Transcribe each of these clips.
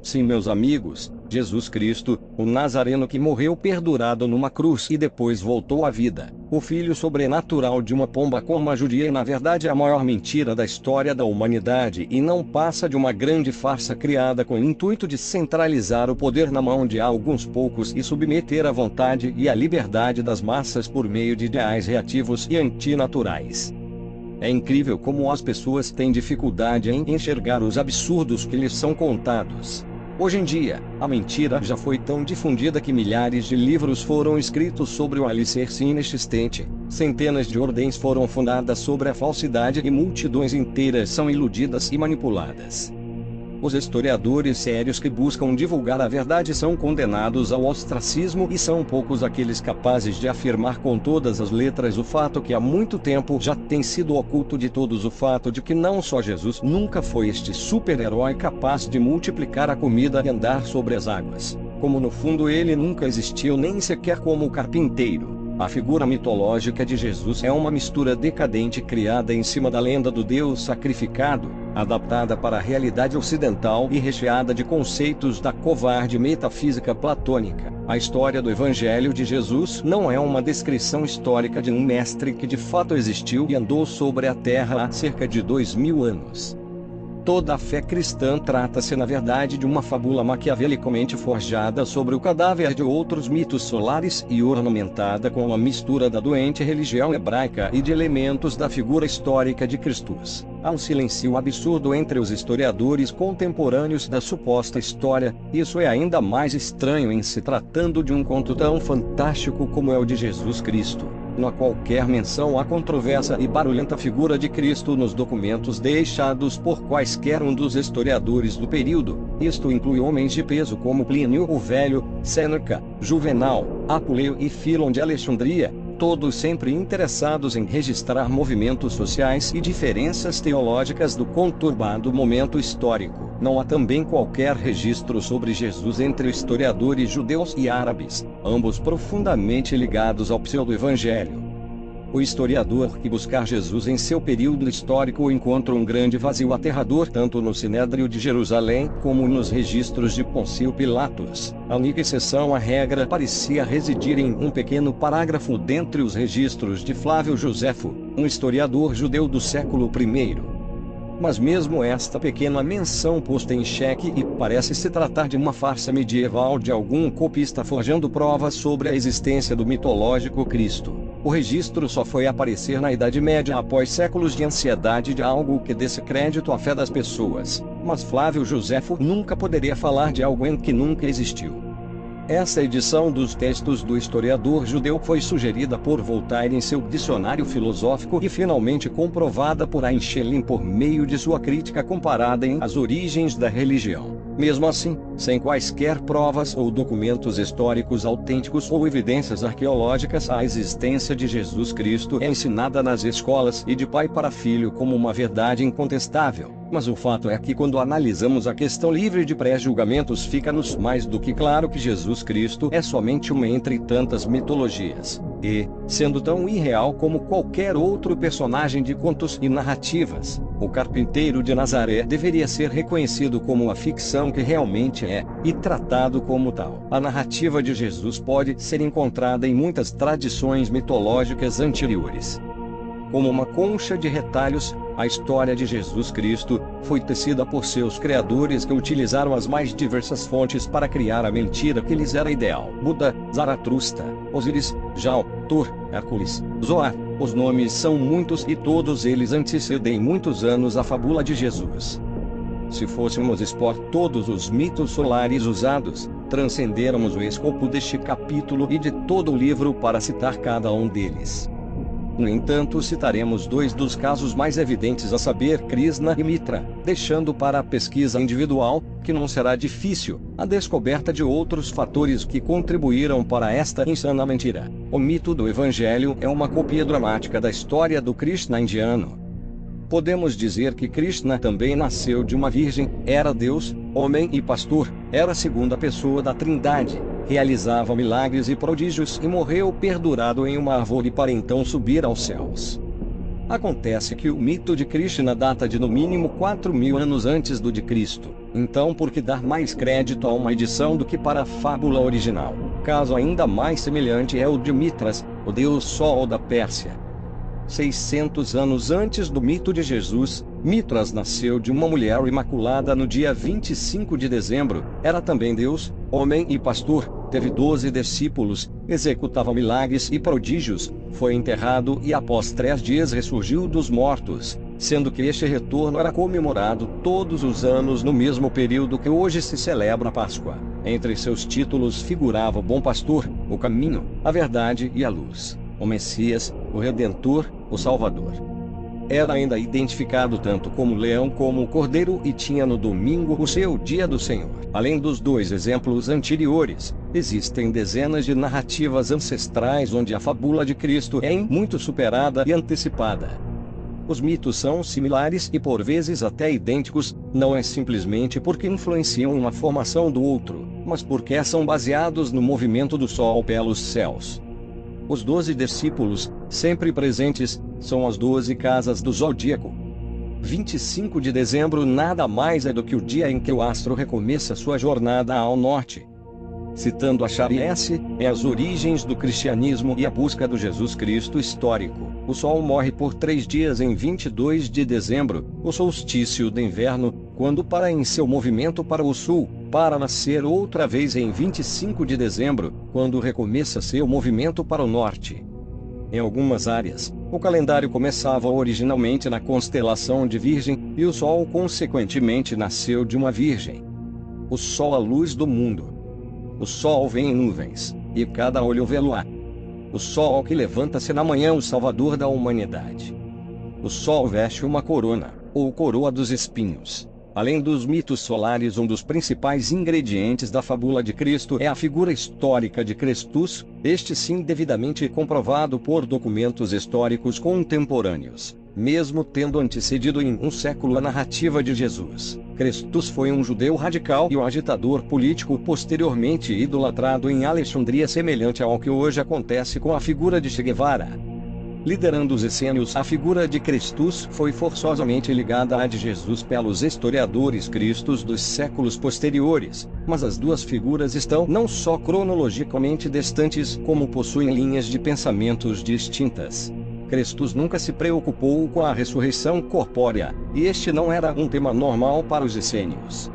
Sim, meus amigos, Jesus Cristo, o Nazareno que morreu perdurado numa cruz e depois voltou à vida, o filho sobrenatural de uma pomba como a judia é na verdade a maior mentira da história da humanidade e não passa de uma grande farsa criada com o intuito de centralizar o poder na mão de alguns poucos e submeter a vontade e a liberdade das massas por meio de ideais reativos e antinaturais. É incrível como as pessoas têm dificuldade em enxergar os absurdos que lhes são contados. Hoje em dia, a mentira já foi tão difundida que milhares de livros foram escritos sobre o alicerce inexistente, centenas de ordens foram fundadas sobre a falsidade e multidões inteiras são iludidas e manipuladas. Os historiadores sérios que buscam divulgar a verdade são condenados ao ostracismo e são poucos aqueles capazes de afirmar com todas as letras o fato que há muito tempo já tem sido oculto de todos, o fato de que não só Jesus nunca foi este super-herói capaz de multiplicar a comida e andar sobre as águas, como no fundo ele nunca existiu nem sequer como carpinteiro. A figura mitológica de Jesus é uma mistura decadente criada em cima da lenda do Deus sacrificado, adaptada para a realidade ocidental e recheada de conceitos da covarde metafísica platônica. A história do Evangelho de Jesus não é uma descrição histórica de um mestre que de fato existiu e andou sobre a terra há cerca de 2000 anos. Toda a fé cristã trata-se na verdade de uma fábula maquiavelicamente forjada sobre o cadáver de outros mitos solares e ornamentada com uma mistura da doente religião hebraica e de elementos da figura histórica de Cristo. Há um silêncio absurdo entre os historiadores contemporâneos da suposta história. Isso é ainda mais estranho em se tratando de um conto tão fantástico como é o de Jesus Cristo. Não há qualquer menção à controversa e barulhenta figura de Cristo nos documentos deixados por quaisquer um dos historiadores do período. Isto inclui homens de peso como Plínio o Velho, Sêneca, Juvenal, Apuleu e Filon de Alexandria, todos sempre interessados em registrar movimentos sociais e diferenças teológicas do conturbado momento histórico. Não há também qualquer registro sobre Jesus entre historiadores judeus e árabes, ambos profundamente ligados ao pseudo-evangelho. O historiador que buscar Jesus em seu período histórico encontra um grande vazio aterrador tanto no Sinédrio de Jerusalém como nos registros de Pôncio Pilatos. A única exceção à regra parecia residir em um pequeno parágrafo dentre os registros de Flávio Joséfo, um historiador judeu do século I. Mas mesmo esta pequena menção posta em xeque e parece se tratar de uma farsa medieval de algum copista forjando provas sobre a existência do mitológico Cristo. O registro só foi aparecer na Idade Média após séculos de ansiedade de algo que desse crédito à fé das pessoas. Mas Flávio Joséfo nunca poderia falar de algo em que nunca existiu. Essa edição dos textos do historiador judeu foi sugerida por Voltaire em seu dicionário filosófico e finalmente comprovada por Ayn Schelin por meio de sua crítica comparada em As Origens da Religião. Mesmo assim, sem quaisquer provas ou documentos históricos autênticos ou evidências arqueológicas, a existência de Jesus Cristo é ensinada nas escolas e de pai para filho como uma verdade incontestável. Mas o fato é que quando analisamos a questão livre de pré-julgamentos fica-nos mais do que claro que Jesus Cristo é somente uma entre tantas mitologias. E, sendo tão irreal como qualquer outro personagem de contos e narrativas, o carpinteiro de Nazaré deveria ser reconhecido como a ficção que realmente é, e tratado como tal. A narrativa de Jesus pode ser encontrada em muitas tradições mitológicas anteriores. Como uma concha de retalhos, a história de Jesus Cristo foi tecida por seus criadores que utilizaram as mais diversas fontes para criar a mentira que lhes era ideal. Buda, Zaratrusta, Osíris, Jao, Thor, Hércules, Zoar. Os nomes são muitos e todos eles antecedem muitos anos a fábula de Jesus. Se fôssemos expor todos os mitos solares usados, transcendêramos o escopo deste capítulo e de todo o livro para citar cada um deles. No entanto, citaremos dois dos casos mais evidentes, a saber Krishna e Mitra, deixando para a pesquisa individual, que não será difícil, a descoberta de outros fatores que contribuíram para esta insana mentira. O mito do Evangelho é uma cópia dramática da história do Krishna indiano. Podemos dizer que Krishna também nasceu de uma virgem, era Deus, homem e pastor, era a segunda pessoa da Trindade, realizava milagres e prodígios e morreu pendurado em uma árvore para então subir aos céus. Acontece que o mito de Krishna data de no mínimo 4.000 anos antes do de Cristo. Então por que dar mais crédito a uma edição do que para a fábula original? Caso ainda mais semelhante é o de Mitras, o deus Sol da Pérsia. 600 anos antes do mito de Jesus, Mitras nasceu de uma mulher imaculada no dia 25 de dezembro, era também Deus, homem e pastor, teve 12 discípulos, executava milagres e prodígios, foi enterrado e após 3 dias ressurgiu dos mortos, sendo que este retorno era comemorado todos os anos no mesmo período que hoje se celebra a Páscoa. Entre seus títulos figurava o Bom Pastor, o Caminho, a Verdade e a Luz, o Messias, o Redentor, o Salvador. Era ainda identificado tanto como leão como o cordeiro e tinha no domingo o seu dia do Senhor. Além dos 2 exemplos anteriores, existem dezenas de narrativas ancestrais onde a fábula de Cristo é em muito superada e antecipada. Os mitos são similares e por vezes até idênticos, não é simplesmente porque influenciam uma formação do outro, mas porque são baseados no movimento do Sol pelos céus. Os 12 discípulos, sempre presentes, são as 12 casas do zodíaco. 25 de dezembro nada mais é do que o dia em que o astro recomeça sua jornada ao norte. Citando a Chariesse, é as origens do cristianismo e a busca do Jesus Cristo histórico. O Sol morre por 3 dias em 22 de dezembro, o solstício do inverno, quando para em seu movimento para o sul, para nascer outra vez em 25 de dezembro, quando recomeça seu movimento para o norte. Em algumas áreas, o calendário começava originalmente na constelação de Virgem, e o Sol consequentemente nasceu de uma Virgem. O Sol a luz do mundo. O Sol vem em nuvens, e cada olho vê-lo-á. O Sol que levanta-se na manhã, o Salvador da humanidade. O Sol veste uma corona, ou coroa dos espinhos. Além dos mitos solares, um dos principais ingredientes da fábula de Cristo é a figura histórica de Crestus, este sim devidamente comprovado por documentos históricos contemporâneos. Mesmo tendo antecedido em um século a narrativa de Jesus, Crestus foi um judeu radical e um agitador político posteriormente idolatrado em Alexandria, semelhante ao que hoje acontece com a figura de Che Guevara. Liderando os essênios, a figura de Crestus foi forçosamente ligada à de Jesus pelos historiadores cristos dos séculos posteriores, mas as duas figuras estão não só cronologicamente distantes, como possuem linhas de pensamentos distintas. Crestus nunca se preocupou com a ressurreição corpórea, e este não era um tema normal para os essênios.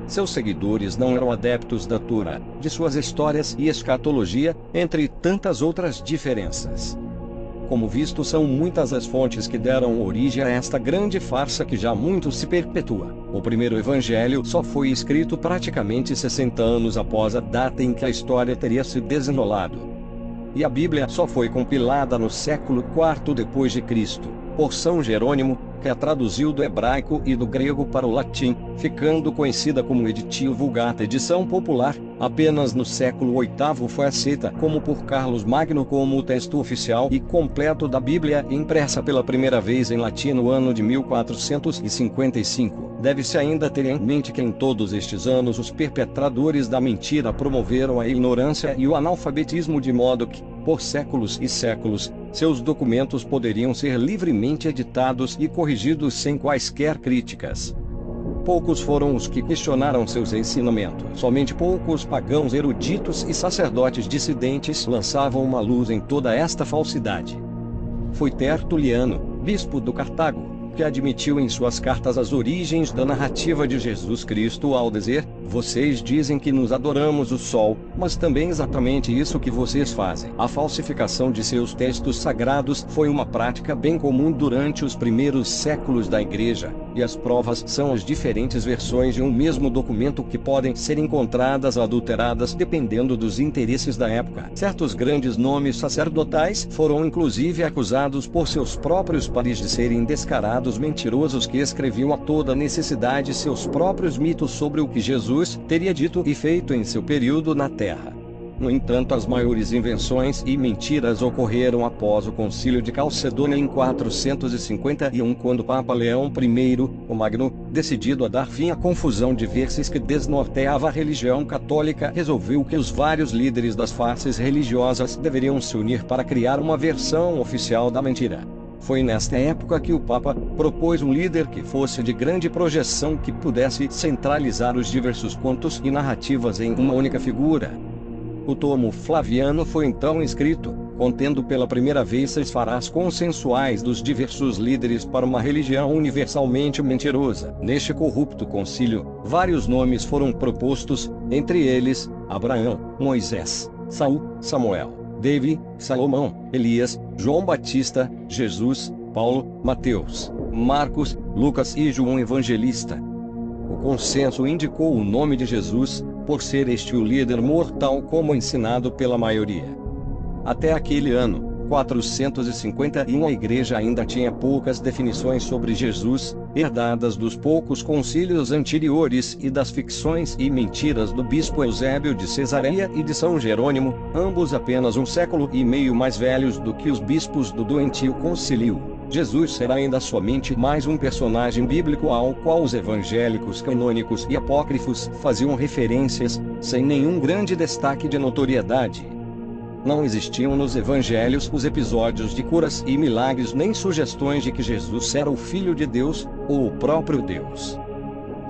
Seus seguidores não eram adeptos da Torá, de suas histórias e escatologia, entre tantas outras diferenças. Como visto, são muitas as fontes que deram origem a esta grande farsa que já muito se perpetua. O primeiro evangelho só foi escrito praticamente 60 anos após a data em que a história teria se desenrolado. E a Bíblia só foi compilada no século IV depois de Cristo, por São Jerônimo, que a traduziu do hebraico e do grego para o latim, ficando conhecida como Editio Vulgata, edição popular. Apenas no século VIII foi aceita como por Carlos Magno como o texto oficial e completo da Bíblia, impressa pela primeira vez em latim no ano de 1455. Deve-se ainda ter em mente que em todos estes anos os perpetradores da mentira promoveram a ignorância e o analfabetismo de modo que, por séculos e séculos, seus documentos poderiam ser livremente editados e corrigidos sem quaisquer críticas. Poucos foram os que questionaram seus ensinamentos. Somente poucos pagãos eruditos e sacerdotes dissidentes lançavam uma luz em toda esta falsidade. Foi Tertuliano, bispo do Cartago, que admitiu em suas cartas as origens da narrativa de Jesus Cristo ao dizer: vocês dizem que nos adoramos o sol, mas também exatamente isso que vocês fazem. A falsificação de seus textos sagrados foi uma prática bem comum durante os primeiros séculos da Igreja, e as provas são as diferentes versões de um mesmo documento que podem ser encontradas adulteradas dependendo dos interesses da época. Certos grandes nomes sacerdotais foram inclusive acusados por seus próprios pares de serem descarados mentirosos que escreviam a toda necessidade seus próprios mitos sobre o que Jesus teria dito e feito em seu período na Terra. No entanto, as maiores invenções e mentiras ocorreram após o Concílio de Calcedônia em 451, quando Papa Leão I, o Magno, decidido a dar fim à confusão de versos que desnorteava a religião católica, resolveu que os vários líderes das faces religiosas deveriam se unir para criar uma versão oficial da mentira. Foi nesta época que o Papa propôs um líder que fosse de grande projeção, que pudesse centralizar os diversos contos e narrativas em uma única figura. O tomo Flaviano foi então escrito, contendo pela primeira vez 6 farás consensuais dos diversos líderes para uma religião universalmente mentirosa. Neste corrupto concílio, vários nomes foram propostos, entre eles, Abraão, Moisés, Saul, Samuel, Davi, Salomão, Elias, João Batista, Jesus, Paulo, Mateus, Marcos, Lucas e João Evangelista. O consenso indicou o nome de Jesus, por ser este o líder mortal como ensinado pela maioria. Até aquele ano, 451, a Igreja ainda tinha poucas definições sobre Jesus, herdadas dos poucos concílios anteriores e das ficções e mentiras do bispo Eusébio de Cesareia e de São Jerônimo, ambos apenas 1 século e meio mais velhos do que os bispos do doentio concílio. Jesus será ainda somente mais um personagem bíblico ao qual os evangélicos canônicos e apócrifos faziam referências, sem nenhum grande destaque de notoriedade. Não existiam nos evangelhos os episódios de curas e milagres nem sugestões de que Jesus era o Filho de Deus, ou o próprio Deus.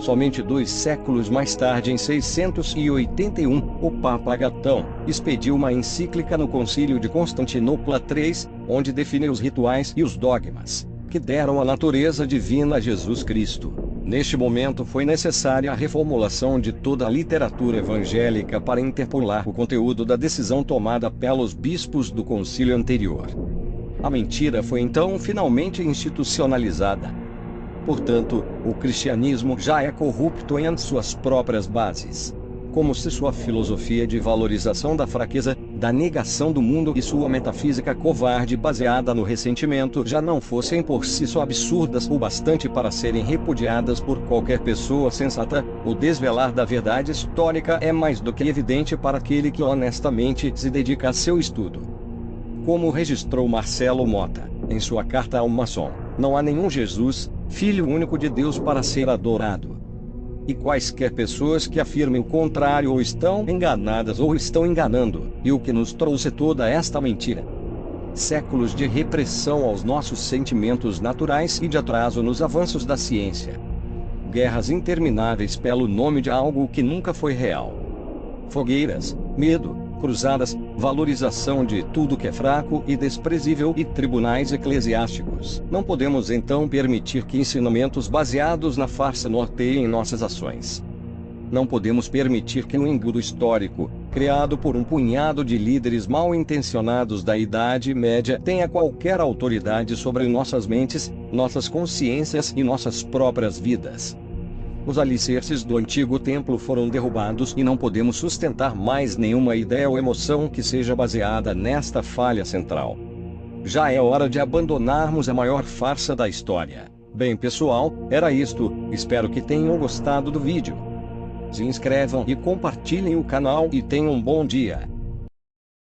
Somente 2 séculos mais tarde, em 681, o Papa Agatão expediu uma encíclica no Concílio de Constantinopla III, onde definiu os rituais e os dogmas que deram a natureza divina a Jesus Cristo. Neste momento foi necessária a reformulação de toda a literatura evangélica para interpolar o conteúdo da decisão tomada pelos bispos do concílio anterior. A mentira foi então finalmente institucionalizada. Portanto, o cristianismo já é corrupto em suas próprias bases. Como se sua filosofia de valorização da fraqueza, da negação do mundo e sua metafísica covarde baseada no ressentimento já não fossem por si só absurdas o bastante para serem repudiadas por qualquer pessoa sensata, o desvelar da verdade histórica é mais do que evidente para aquele que honestamente se dedica a seu estudo. Como registrou Marcelo Mota, em sua carta ao maçom, não há nenhum Jesus, Filho único de Deus, para ser adorado. E quaisquer pessoas que afirmem o contrário ou estão enganadas ou estão enganando, e o que nos trouxe toda esta mentira? Séculos de repressão aos nossos sentimentos naturais e de atraso nos avanços da ciência. Guerras intermináveis pelo nome de algo que nunca foi real. Fogueiras, medo, cruzadas, valorização de tudo que é fraco e desprezível e tribunais eclesiásticos. Não podemos então permitir que ensinamentos baseados na farsa norteiem nossas ações. Não podemos permitir que um engodo histórico, criado por um punhado de líderes mal intencionados da Idade Média, tenha qualquer autoridade sobre nossas mentes, nossas consciências e nossas próprias vidas. Os alicerces do antigo templo foram derrubados e não podemos sustentar mais nenhuma ideia ou emoção que seja baseada nesta falha central. Já é hora de abandonarmos a maior farsa da história. Bem, pessoal, era isto. Espero que tenham gostado do vídeo. Se inscrevam e compartilhem o canal e tenham um bom dia.